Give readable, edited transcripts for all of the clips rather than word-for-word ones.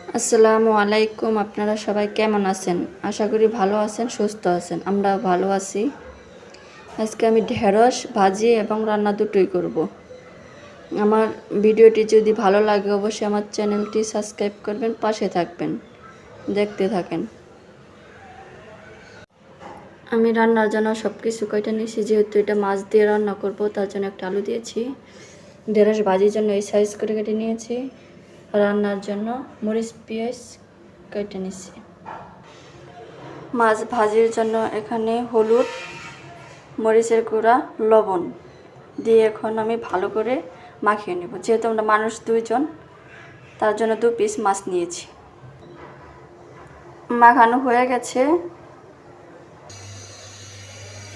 আসসালামু আলাইকুম। আপনারা সবাই কেমন আছেন? আশা করি ভালো আছেন, সুস্থ আছেন। আমরা ভালো আছি। আজকে আমি ঢেঁড়স ভাজি এবং রান্না দুটোই করব। আমার ভিডিওটি যদি ভালো লাগে অবশ্যই আমার চ্যানেলটি সাবস্ক্রাইব করবেন, পাশে থাকবেন, দেখতে থাকেন। আমি রান্নার জন্য সব কিছু কেটে নিয়েছি, যেহেতু এটা মাছ দিয়ে রান্না করব তার জন্য একটা আলু দিয়েছি। ঢেঁড়স ভাজির জন্য এই সাইজ করে কেটে নিয়েছি। রান্নার জন্য মরিচ পেঁয়াজ কেটে নিয়েছি। মাছ ভাজির জন্য এখানে হলুদ, মরিচের গুঁড়া, লবণ দিয়ে এখন আমি ভালো করে মাখিয়ে নেব। যেহেতু আমরা মানুষ দুইজন, তার জন্য 2 পিস মাছ নিয়েছি। মাখানো হয়ে গেছে।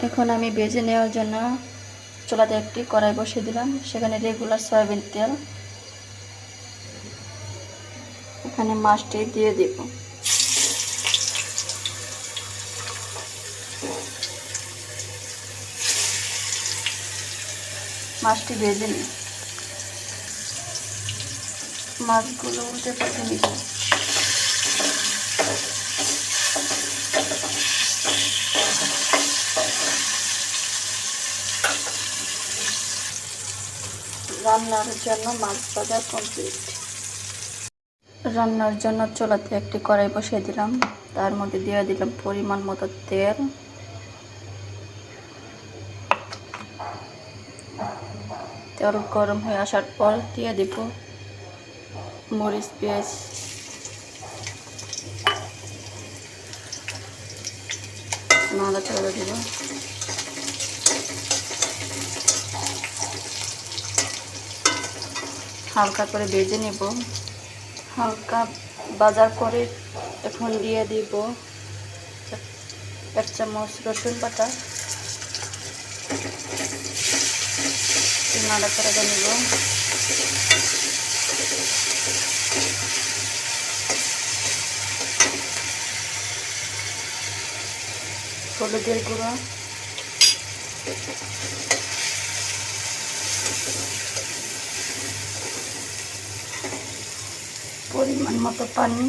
এখন আমি ভেজে নেওয়ার জন্য চুলাতে একটি কড়াই বসিয়ে দিলাম। সেখানে রেগুলার সয়াবিন তেল, এখানে মাছটি দিয়ে দেব। মাছটি ভেজে নিই। মাছগুলো উল্টে পাল্টে নিব। রান্নার জন্য মাছ ভাজা কমপ্লিট। রান্নার জন্য চুলাতে একটি কড়াই বসিয়ে দিলাম। তার মধ্যে দিয়ে দিলাম পরিমাণ মতো তেল। তেল গরম হয়ে আসার পর দিয়ে দিব মরিচ পেঁয়াজ, নাড়াচাড়া দিব। হালকা করে ভেজে নেব। হালকা ভাজার পরে এখন দিয়ে দিব 1 চামচ রসুন বাটা। নাড়াচাড়া নেব। হলুদের গুঁড়ো, পরিমাণ মতো পানি,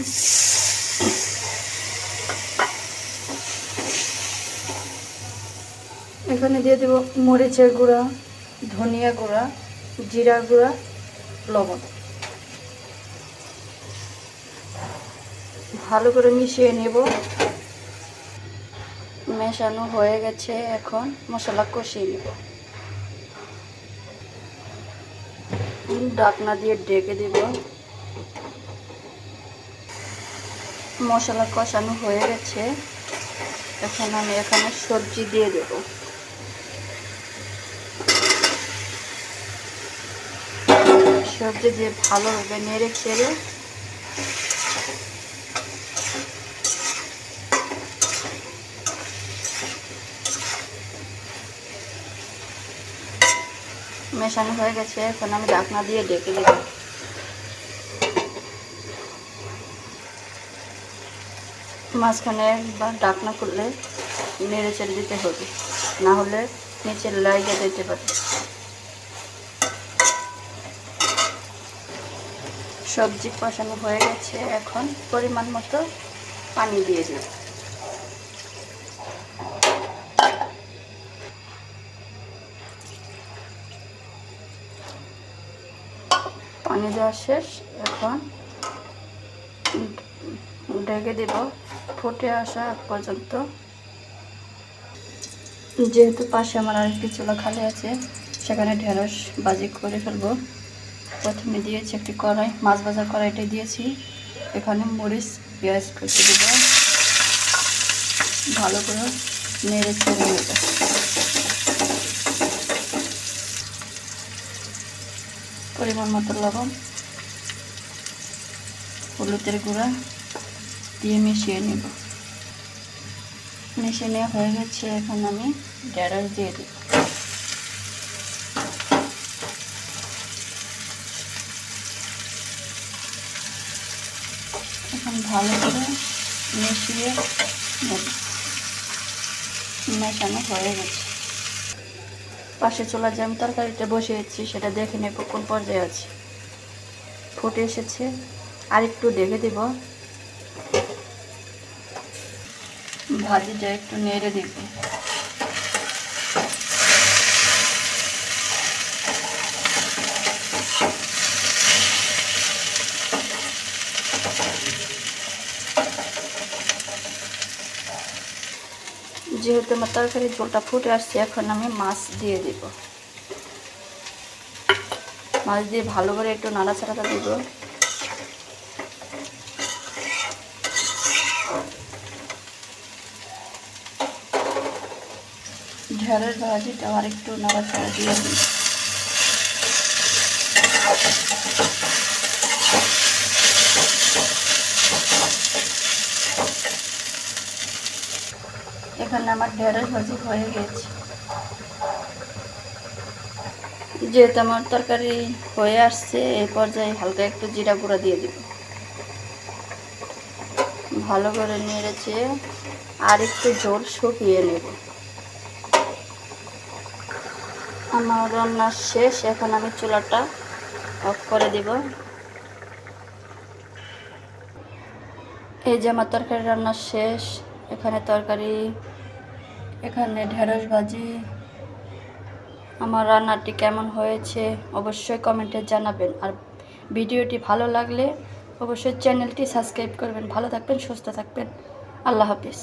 এখানে দিয়ে দেব মরিচের গুঁড়া, ধনিয়া গুঁড়া, জিরা গুঁড়া, লবণ। ভালো করে মিশিয়ে নেব। মেশানো হয়ে গেছে। এখন মশলা কষিয়ে নেব। ঢাকনা দিয়ে ঢেকে দেব। মশলা কষানো হয়ে গেছে। এখন আমি এখানে সবজি দিয়ে দেব। সবজি দিয়ে ভালোভাবে নেড়ে চেড়ে মেশানো হয়ে গেছে। এখন আমি ঢাকনা দিয়ে ঢেকে দেব। মাঝখানে বা ঢাকনা খুললে নেড়ে চেড়ে দিতে হবে, না হলে নিচে লাগিয়ে দিতে পারে। সবজি কষানো হয়ে গেছে। এখন পরিমাণ মতো পানি দিয়ে দেব। পানি দেওয়া শেষ। এখন ঢেকে দেব ফুটে আসা পর্যন্ত। যেহেতু পাশে আমার আরেকটি চুলা খালি আছে, সেখানে ঢেঁড়স ভাজি করে ফেলবো। প্রথমে দিয়েছি একটি কড়াই, মাছ ভাজার কড়াইটা দিয়েছি। এখানে মরিচ পেঁয়াজ কুচি দেব। ভালো করে নেড়ে চেড়ে নেব। পরিমাণ মতো লবণ, হলুদের গুঁড়া দিয়ে মিশিয়ে নেব। মিশিয়ে নেওয়া হয়ে গেছে। এখন আমি ঢেঁড়স দিয়ে দেব। এখন ভালো করে মিশিয়ে নেব। মেশানো হয়ে গেছে। পাশে চুলা যে আমি তরকারিটা বসিয়েছি সেটা দেখে নেব কোন পর্যায়ে আছে। ফুটে এসেছে। আর একটু ঢেকে দিব, ভাজিটা একটু নেড়ে দিব। যেহেতু আমার তরকারি ঝোলটা ফুটে আসছে, এখন আমি মাছ দিয়ে দিব। মাছ দিয়ে ভালো করে একটু নাড়াচাড়াটা দিব। ঢেঁড়স ভাজিটা আর একটু নাড়াচাড়া দিয়ে দিই। এখানে আমার ঢেঁড়স ভাজি হয়ে গেছে। যেহেতু আমার তরকারি হয়ে আসছে, এই পর্যায়ে হালকা একটু জিরা গুঁড়া দিয়ে দিব। ভালো করে নেড়েছে আর একটু ঝোল শুকিয়ে নেব। আমার রান্না শেষ, এখন আমি চুলাটা অফ করে দিব। এই যে আমার তরকারি রান্না শেষ। এখানে তরকারি, এখানে ঢেঁড়স ভাজি। আমার রান্নাটি কেমন হয়েছে অবশ্যই কমেন্টে জানাবেন। আর ভিডিওটি ভালো লাগলে অবশ্যই চ্যানেলটি সাবস্ক্রাইব করবেন। ভালো থাকবেন, সুস্থ থাকবেন। আল্লাহ হাফিজ।